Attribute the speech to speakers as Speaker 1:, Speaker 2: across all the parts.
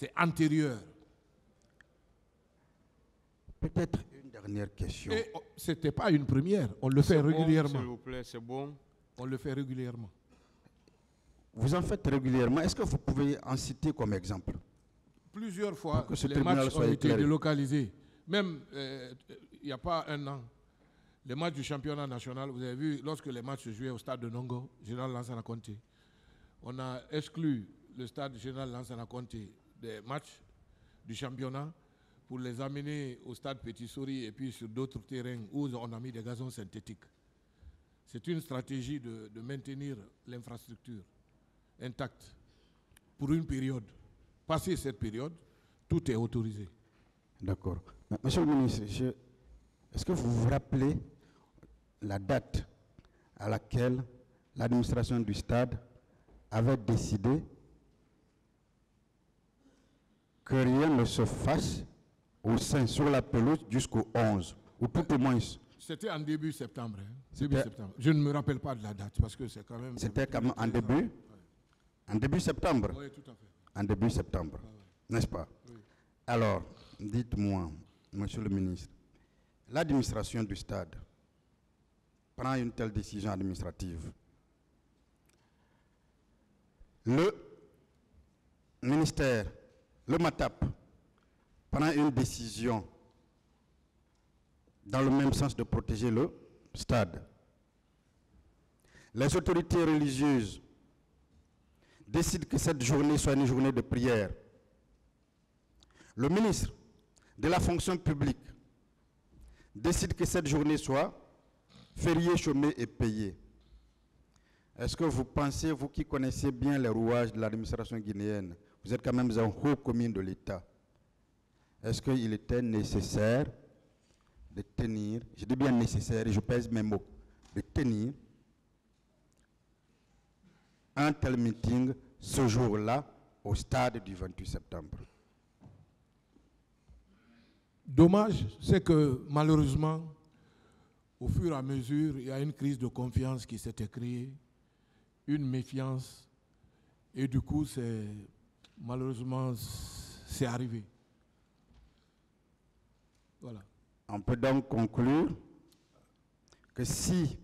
Speaker 1: C'est antérieur.
Speaker 2: Peut-être une dernière question.
Speaker 1: Et ce n'était pas une première. On le fait régulièrement.
Speaker 3: S'il vous plaît, c'est bon.
Speaker 1: On le fait régulièrement.
Speaker 2: Vous en faites régulièrement. Est-ce que vous pouvez en citer comme exemple?
Speaker 1: Plusieurs fois,
Speaker 2: que ce
Speaker 1: les
Speaker 2: tribunal
Speaker 1: matchs
Speaker 2: soit
Speaker 1: ont été
Speaker 2: éclairé.
Speaker 1: délocalisés. Même, il n'y a pas un an, les matchs du championnat national, vous avez vu, lorsque les matchs se jouaient au stade de Nongo, Général Lansana Conté, on a exclu le stade Général Lansana Conté des matchs du championnat pour les amener au stade Petit Souris et puis sur d'autres terrains où on a mis des gazons synthétiques. C'est une stratégie de maintenir l'infrastructure intacte pour une période. Passé cette période, tout est autorisé.
Speaker 2: D'accord. Monsieur le ministre, est-ce que vous vous rappelez la date à laquelle l'administration du stade avait décidé que rien ne se fasse au sein sur la pelouse jusqu'au 11, ou tout au moins?
Speaker 1: C'était en début septembre. Début septembre. Je ne me rappelle pas de la date parce que c'est quand même...
Speaker 2: C'était quand même en début? En début septembre?
Speaker 1: Oui, tout à fait.
Speaker 2: En début septembre, n'est-ce pas?
Speaker 1: Oui.
Speaker 2: Alors, dites-moi, monsieur le ministre, l'administration du stade prend une telle décision administrative. Le ministère, le MATAP, prend une décision dans le même sens de protéger le stade. Les autorités religieuses décident que cette journée soit une journée de prière. Le ministre de la fonction publique décide que cette journée soit fériée, chômée et payée. Est-ce que vous pensez, vous qui connaissez bien les rouages de l'administration guinéenne, vous êtes quand même un haut commis de l'État, est-ce qu'il était nécessaire de tenir, je dis bien nécessaire et je pèse mes mots, de tenir un tel meeting ce jour-là au stade du 28 septembre?
Speaker 1: Dommage, c'est que malheureusement, au fur et à mesure, il y a une crise de confiance qui s'était créée, une méfiance, et du coup, malheureusement, c'est arrivé. Voilà.
Speaker 2: On peut donc conclure que si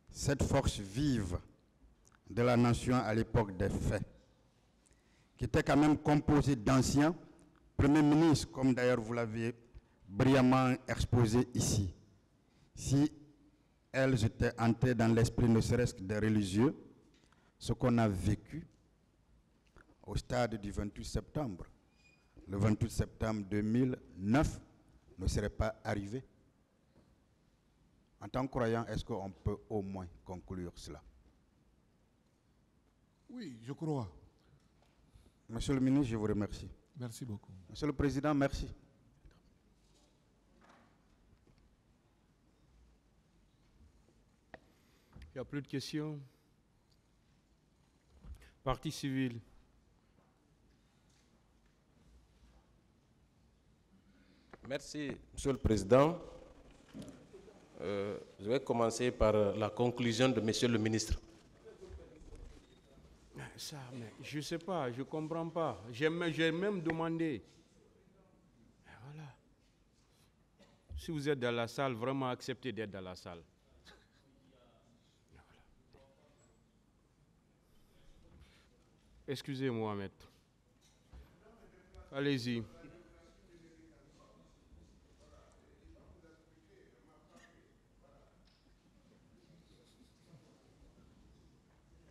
Speaker 2: cette force vive de la nation à l'époque des faits, qui était quand même composée d'anciens premiers ministres, comme d'ailleurs vous l'avez brillamment exposé ici, si elles étaient entrées dans l'esprit ne serait-ce que des religieux, ce qu'on a vécu au stade du 28 septembre, le 28 septembre 2009, ne serait pas arrivé. En tant que croyant, est-ce qu'on peut au moins conclure cela?
Speaker 1: Oui, je crois.
Speaker 2: Monsieur le ministre, je vous remercie.
Speaker 1: Merci beaucoup.
Speaker 2: Monsieur le Président, merci.
Speaker 3: Il n'y a plus de questions. Partie civile.
Speaker 4: Merci, Monsieur le Président. Je vais commencer par la conclusion de Monsieur le ministre.
Speaker 3: Ça, mais je ne sais pas, je ne comprends pas. J'ai même demandé. Voilà. Si vous êtes dans la salle, vraiment acceptez d'être dans la salle. Voilà. Excusez-moi, maître. Allez-y.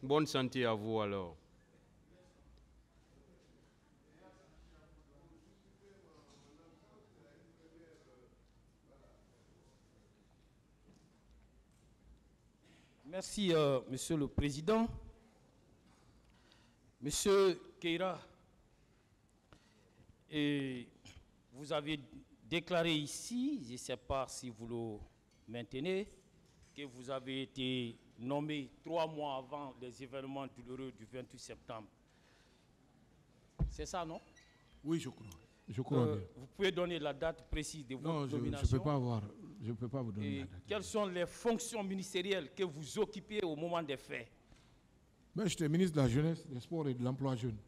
Speaker 3: Bonne santé à vous alors.
Speaker 5: Merci, Monsieur le Président. Monsieur Keïra, et vous avez déclaré ici, je ne sais pas si vous le maintenez, que vous avez été nommé 3 mois avant les événements douloureux du 28 septembre. C'est ça, non?
Speaker 1: Oui, je crois. Je crois bien.
Speaker 5: Vous pouvez donner la date précise de votre nomination?
Speaker 1: Non, je ne peux pas vous donner la date.
Speaker 5: Quelles sont les fonctions ministérielles que vous occupez au moment des faits?
Speaker 1: Ben, j'étais ministre de la Jeunesse, des Sports et de l'Emploi jeune.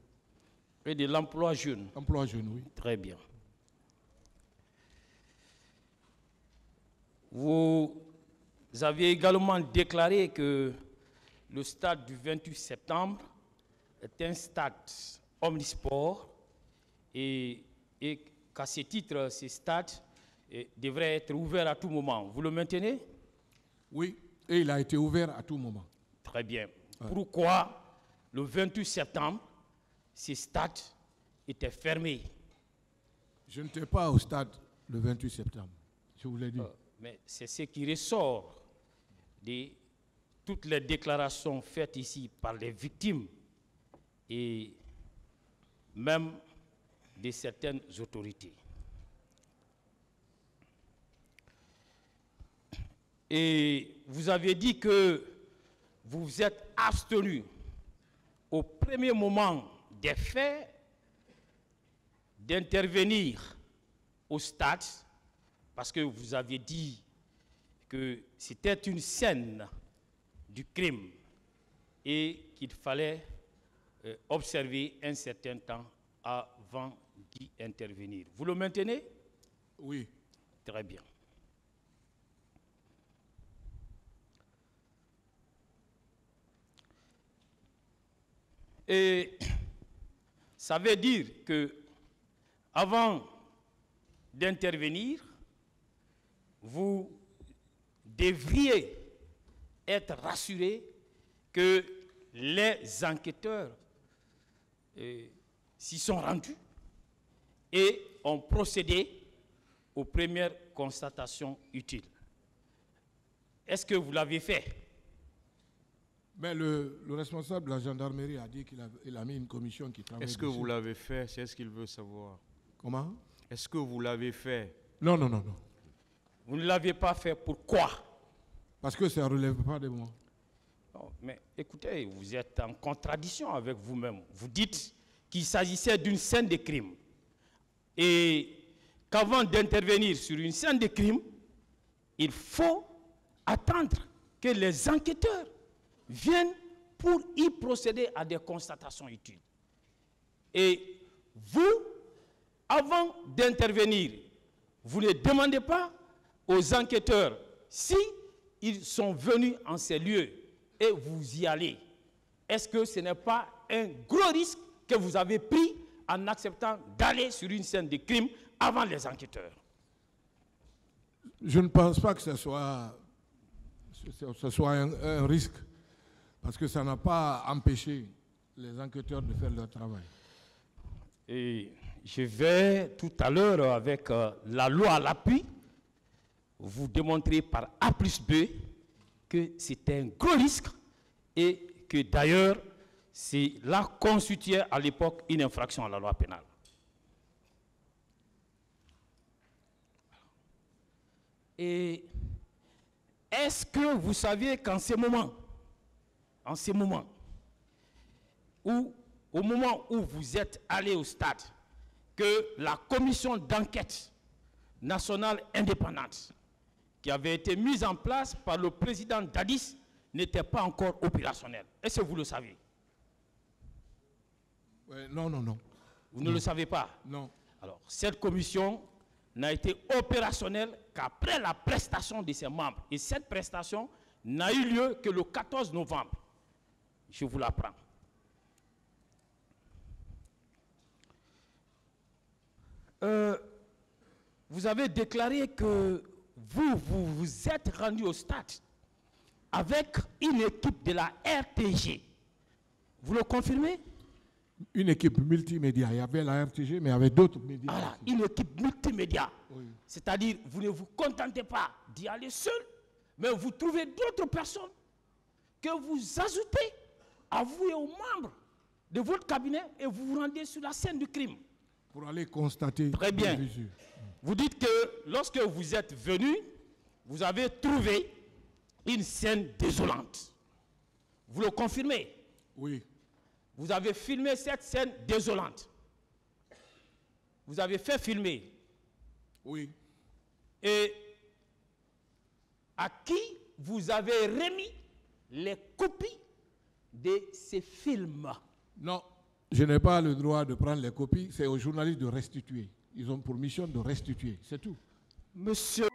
Speaker 5: Et de l'emploi jeune.
Speaker 1: Emploi jeune, oui.
Speaker 5: Très bien. Vous avez également déclaré que le stade du 28 septembre est un stade omnisport et qu'à ce titre, ce stade devrait être ouvert à tout moment. Vous le maintenez?
Speaker 1: Oui, et il a été ouvert à tout moment.
Speaker 5: Très bien. Ouais. Pourquoi le 28 septembre, ce stade était fermé?
Speaker 1: Je n'étais pas au stade le 28 septembre, je vous l'ai dit.
Speaker 5: Mais c'est ce qui ressort de toutes les déclarations faites ici par les victimes et même de certaines autorités. Et vous avez dit que vous vous êtes abstenu au premier moment des faits d'intervenir au stade parce que vous aviez dit que c'était une scène du crime et qu'il fallait observer un certain temps avant d'y intervenir. Vous le maintenez?
Speaker 1: Oui.
Speaker 5: Très bien. Et ça veut dire que avant d'intervenir, vous devriez être rassuré que les enquêteurs s'y sont rendus et ont procédé aux premières constatations utiles. Est-ce que vous l'avez fait?
Speaker 1: Mais le responsable de la gendarmerie a dit qu'il a mis une commission qui travaille.
Speaker 3: Est-ce que vous l'avez fait? C'est ce qu'il veut savoir.
Speaker 1: Comment?
Speaker 3: Est-ce que vous l'avez fait?
Speaker 1: Non, non, non, non.
Speaker 5: Vous ne l'avez pas fait, pourquoi?
Speaker 1: Parce que ça ne relève pas de moi.
Speaker 5: Non, mais écoutez, vous êtes en contradiction avec vous-même. Vous dites qu'il s'agissait d'une scène de crime et qu'avant d'intervenir sur une scène de crime, il faut attendre que les enquêteurs viennent pour y procéder à des constatations utiles. Et vous, avant d'intervenir, vous ne demandez pas aux enquêteurs si ils sont venus en ces lieux et vous y allez. Est-ce que ce n'est pas un gros risque que vous avez pris en acceptant d'aller sur une scène de crime avant les enquêteurs?
Speaker 1: Je ne pense pas que ce soit un risque, parce que ça n'a pas empêché les enquêteurs de faire leur travail.
Speaker 5: Et je vais tout à l'heure, avec la loi à l'appui, vous démontrer par A plus B que c'était un gros risque et que d'ailleurs, cela constituait à l'époque une infraction à la loi pénale. Et est-ce que vous saviez qu'en ce moment, au moment où vous êtes allé au stade, que la commission d'enquête nationale indépendante qui avait été mise en place par le président Dadis n'était pas encore opérationnelle? Est-ce que vous le savez?
Speaker 1: Non, non, non.
Speaker 5: Vous ne le savez pas?
Speaker 1: Non.
Speaker 5: Alors, cette commission n'a été opérationnelle qu'après la prestation de ses membres. Et cette prestation n'a eu lieu que le 14 novembre. Je vous l'apprends. Vous avez déclaré que vous êtes rendu au stade avec une équipe de la RTG. Vous le confirmez?
Speaker 1: Une équipe multimédia. Il y avait la RTG, mais il y avait d'autres médias.
Speaker 5: Voilà, une équipe multimédia.
Speaker 1: Oui.
Speaker 5: C'est-à-dire, vous ne vous contentez pas d'y aller seul, mais vous trouvez d'autres personnes que vous ajoutez à vous et aux membres de votre cabinet et vous vous rendez sur la scène du crime.
Speaker 1: Pour aller constater.
Speaker 5: Très bien. Vous dites que lorsque vous êtes venu, vous avez trouvé une scène désolante. Vous le confirmez?
Speaker 1: Oui.
Speaker 5: Vous avez filmé cette scène désolante. Vous avez fait filmer.
Speaker 1: Oui.
Speaker 5: Et à qui vous avez remis les copies de ces films?
Speaker 1: Non, Je n'ai pas le droit de prendre les copies, c'est aux journalistes de restituer. Ils ont pour mission de restituer, c'est tout.
Speaker 6: Monsieur